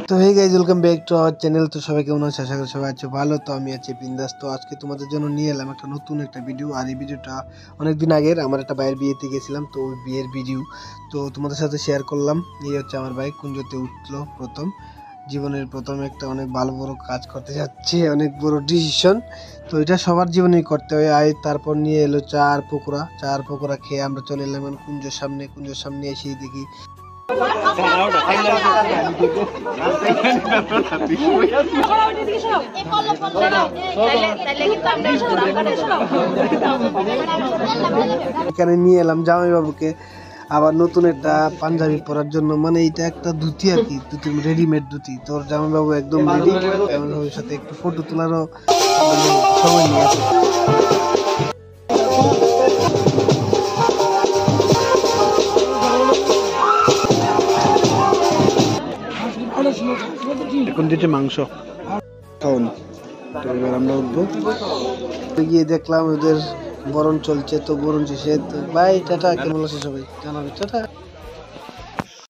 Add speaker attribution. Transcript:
Speaker 1: তো hey guys, welcome back to our channel. তো সবাই কেমন আছে? আশা করি সবাই আছে ভালো। তো আমি আছি বিন্দাস। তো আজকে তোমাদের জন্য নিয়ে এলাম একটা নতুন একটা ভিডিও। আর এই ভিডিওটা অনেকদিন আগের, আমার একটা ভাইয়ের বিয়েতে গেছিলাম, তো ওই বিয়ের ভিডিও তো তোমাদের সাথে শেয়ার করলাম। এই হচ্ছে আমার ভাই কুঞ্জতে উঠলো প্রথম, জীবনের প্রথম একটা অনেক ভালো বড় কাজ করতে যাচ্ছে, অনেক বড় ডিসিশন। তো এটা সবার জীবনেই করতে হয়। তারপর নিয়ে এলো চার পকোড়া খেয়ে আমরা চলে এলাম কুঞ্জের সামনে এসে দেখি এখানে নিয়ে এলাম জামাই বাবুকে আবার নতুন একটা পাঞ্জাবি পরার জন্য। মানে এটা একটা ধুতি আর কি, ধুতি রেডিমেড ধুতি। তোর জামাই বাবু একদম রেডি, জামাই সাথে একটু ফটো তোলারও মানে সময় নিয়ে আসে। এখন দিচ্ছে মাংস খাওয়ান। তো এবার আমরা উঠবো, গিয়ে দেখলাম ওদের বরণ চলছে। তো বরণ শেষে ভাই টাটা, কেমন আছে সবাই জানাবে টাটা।